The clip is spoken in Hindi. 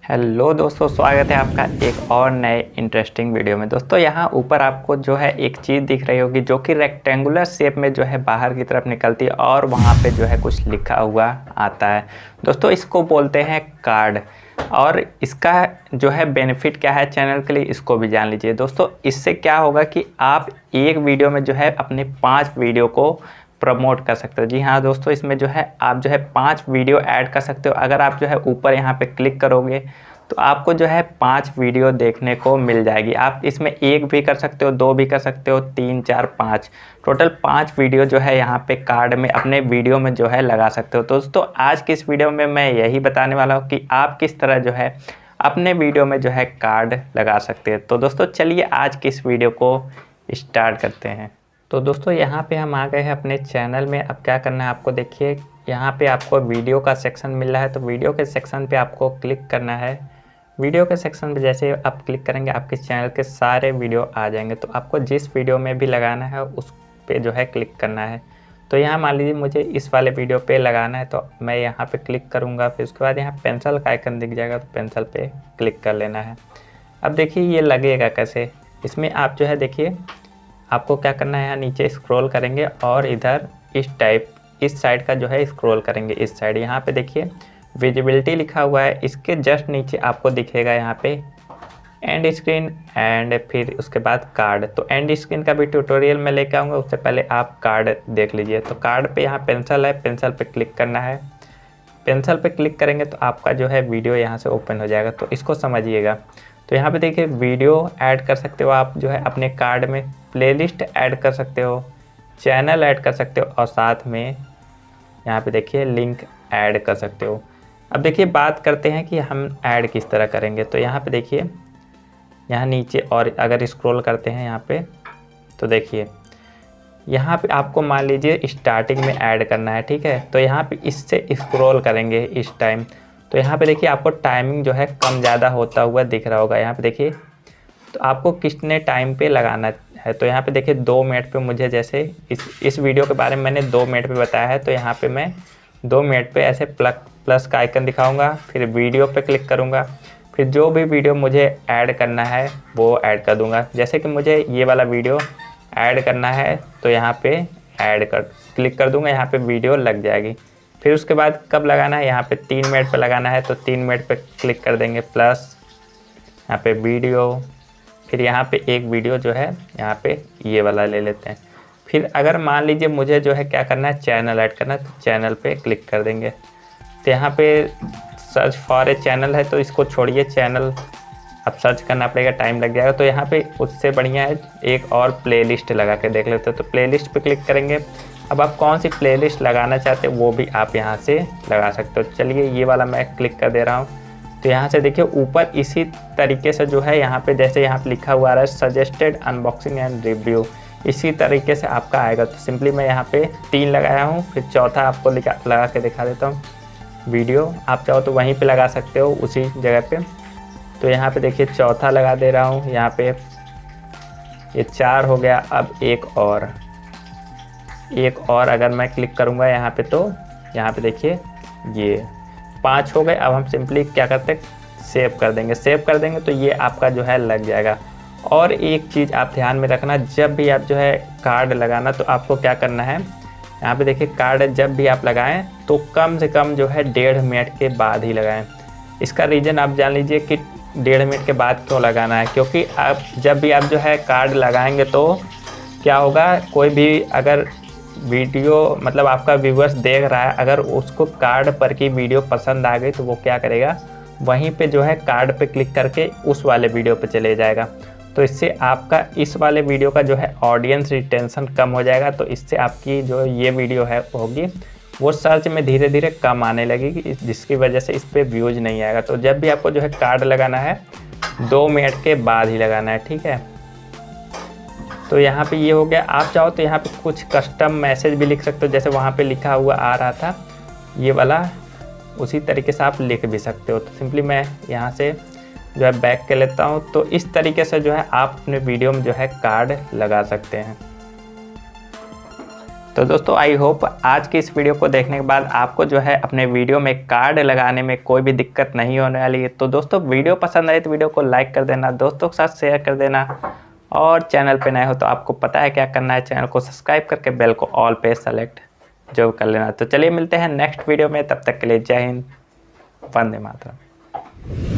हेलो दोस्तों, स्वागत है आपका एक और नए इंटरेस्टिंग वीडियो में। दोस्तों यहाँ ऊपर आपको जो है एक चीज़ दिख रही होगी जो कि रेक्टेंगुलर शेप में जो है बाहर की तरफ निकलती है और वहाँ पे जो है कुछ लिखा हुआ आता है। दोस्तों इसको बोलते हैं कार्ड। और इसका जो है बेनिफिट क्या है चैनल के लिए, इसको भी जान लीजिए। दोस्तों इससे क्या होगा कि आप एक वीडियो में जो है अपने 5 वीडियो को प्रमोट कर सकते हो। जी हाँ दोस्तों, इसमें जो है आप जो है 5 वीडियो ऐड कर सकते हो। अगर आप जो है ऊपर यहाँ पे क्लिक करोगे तो आपको जो है 5 वीडियो देखने को मिल जाएगी। आप इसमें एक भी कर सकते हो, 2 भी कर सकते हो, 3, 4, 5, टोटल 5 वीडियो जो है यहाँ पे कार्ड में अपने वीडियो में जो है लगा सकते हो। तो दोस्तों आज की इस वीडियो में मैं यही बताने वाला हूँ कि आप किस तरह जो है अपने वीडियो में जो है कार्ड लगा सकते हैं। तो दोस्तों चलिए आज की इस वीडियो को स्टार्ट करते हैं। तो दोस्तों यहाँ पे हम आ गए हैं अपने चैनल में। अब क्या करना है आपको, देखिए यहाँ पे आपको वीडियो का सेक्शन मिल रहा है, तो वीडियो के सेक्शन पे आपको क्लिक करना है। वीडियो के सेक्शन पे जैसे आप क्लिक करेंगे आपके चैनल के सारे वीडियो आ जाएंगे। तो आपको जिस वीडियो में भी लगाना है उस पे जो है क्लिक करना है। तो यहाँ मान लीजिए मुझे इस वाले वीडियो पे लगाना है, तो मैं यहाँ पे क्लिक करूँगा। फिर उसके बाद यहाँ पेंसिल का आइकन दिख जाएगा, तो पेंसिल पे क्लिक कर लेना है। अब देखिए ये लगेगा कैसे। इसमें आप जो है देखिए आपको क्या करना है, यहाँ नीचे स्क्रॉल करेंगे और इधर इस साइड का जो है स्क्रॉल करेंगे इस साइड। यहाँ पे देखिए विजिबिलिटी लिखा हुआ है, इसके जस्ट नीचे आपको दिखेगा यहाँ पे एंड स्क्रीन एंड फिर उसके बाद कार्ड। तो एंड स्क्रीन का भी ट्यूटोरियल में लेके आऊँगा, उससे पहले आप कार्ड देख लीजिए। तो कार्ड पे यहाँ पेंसिल है, पेंसिल पे क्लिक करना है। पेंसिल पे क्लिक करेंगे तो आपका जो है वीडियो यहाँ से ओपन हो जाएगा। तो इसको समझिएगा। तो यहाँ पे देखिए वीडियो ऐड कर सकते हो आप जो है अपने कार्ड में, प्लेलिस्ट ऐड कर सकते हो, चैनल ऐड कर सकते हो और साथ में यहाँ पे देखिए लिंक ऐड कर सकते हो। अब देखिए बात करते हैं कि हम ऐड किस तरह करेंगे। तो यहाँ पे देखिए यहाँ नीचे और अगर स्क्रॉल करते हैं यहाँ पे तो देखिए यहाँ पे आपको मान लीजिए स्टार्टिंग में ऐड करना है, ठीक है। तो यहाँ पे इससे स्क्रॉल करेंगे इस टाइम, तो यहाँ पे देखिए आपको टाइमिंग जो है कम ज़्यादा होता हुआ दिख रहा होगा। यहाँ पे देखिए तो आपको कितने टाइम पे लगाना है। तो यहाँ पे देखिए 2 मिनट पे मुझे, जैसे इस वीडियो के बारे में मैंने 2 मिनट पे बताया है, तो यहाँ पे मैं 2 मिनट पे ऐसे प्लस का आइकन दिखाऊंगा, फिर वीडियो पे क्लिक करूँगा, फिर जो भी वीडियो मुझे ऐड करना है वो ऐड कर दूँगा। जैसे कि मुझे ये वाला वीडियो ऐड करना है तो यहाँ पे क्लिक कर दूँगा, यहाँ पे वीडियो लग जाएगी। फिर उसके बाद कब लगाना है, यहाँ पे 3 मिनट पे लगाना है, तो 3 मिनट पे क्लिक कर देंगे, प्लस यहाँ पे वीडियो, फिर यहाँ पे एक वीडियो जो है यहाँ पे ये वाला ले लेते हैं। फिर अगर मान लीजिए मुझे जो है क्या करना है, चैनल ऐड करना है, तो चैनल पे क्लिक कर देंगे। तो यहाँ पे सर्च फॉर ए चैनल है, तो इसको छोड़िए, चैनल अब सर्च करना पड़ेगा, टाइम लग जाएगा। तो यहाँ पे उससे बढ़िया है एक और प्लेलिस्ट लगा के देख लेते हैं। तो प्लेलिस्ट पे क्लिक करेंगे। अब आप कौन सी प्लेलिस्ट लगाना चाहते हैं वो भी आप यहाँ से लगा सकते हो। चलिए ये वाला मैं क्लिक कर दे रहा हूँ। तो यहाँ से देखिए ऊपर इसी तरीके से जो है यहाँ पे जैसे यहाँ पे लिखा हुआ है सजेस्टेड अनबॉक्सिंग एंड रिव्यू, इसी तरीके से आपका आएगा। तो सिंपली मैं यहाँ पे 3 लगाया हूँ, फिर चौथा आपको लगा के दिखा देता हूँ। वीडियो आप चाहो तो वहीं पे लगा सकते हो उसी जगह पे। तो यहाँ पे देखिए चौथा लगा दे रहा हूँ। यहाँ पे ये 4 हो गया। अब एक और अगर मैं क्लिक करूँगा यहाँ पे, तो यहाँ पे देखिए ये 5 हो गए। अब हम सिंपली क्या करते हैं, सेव कर देंगे। तो ये आपका जो है लग जाएगा। और एक चीज़ आप ध्यान में रखना, जब भी आप जो है कार्ड लगाना तो आपको क्या करना है, यहाँ पे देखिए कार्ड जब भी आप लगाएं तो कम से कम जो है 1.5 मिनट के बाद ही लगाएं। इसका रीज़न आप जान लीजिए कि 1.5 मिनट के बाद क्यों लगाना है, क्योंकि आप जब भी आप जो है कार्ड लगाएंगे तो क्या होगा, कोई भी अगर वीडियो मतलब आपका व्यूअर्स देख रहा है, अगर उसको कार्ड पर की वीडियो पसंद आ गई तो वो क्या करेगा, वहीं पे जो है कार्ड पे क्लिक करके उस वाले वीडियो पे चले जाएगा। तो इससे आपका इस वाले वीडियो का जो है ऑडियंस रिटेंशन कम हो जाएगा। तो इससे आपकी जो ये वीडियो है होगी वो सर्च में धीरे धीरे कम आने लगेगी, जिसकी वजह से इस पर व्यूज नहीं आएगा। तो जब भी आपको जो है कार्ड लगाना है 2 मिनट के बाद ही लगाना है, ठीक है। तो यहाँ पे ये हो गया। आप चाहो तो यहाँ पे कुछ कस्टम मैसेज भी लिख सकते हो, जैसे वहाँ पे लिखा हुआ आ रहा था ये वाला, उसी तरीके से आप लिख भी सकते हो। तो सिंपली मैं यहाँ से जो है बैक कर लेता हूँ। तो इस तरीके से जो है आप अपने वीडियो में जो है कार्ड लगा सकते हैं। तो दोस्तों आई होप आज की इस वीडियो को देखने के बाद आपको जो है अपने वीडियो में कार्ड लगाने में कोई भी दिक्कत नहीं होने वाली है। तो दोस्तों वीडियो पसंद आए तो वीडियो को लाइक कर देना, दोस्तों के साथ शेयर कर देना, और चैनल पे नए हो तो आपको पता है क्या करना है, चैनल को सब्सक्राइब करके बेल को ऑल पे सेलेक्ट जो कर लेना। तो चलिए मिलते हैं नेक्स्ट वीडियो में, तब तक के लिए जय हिंद, वंदे मातरम।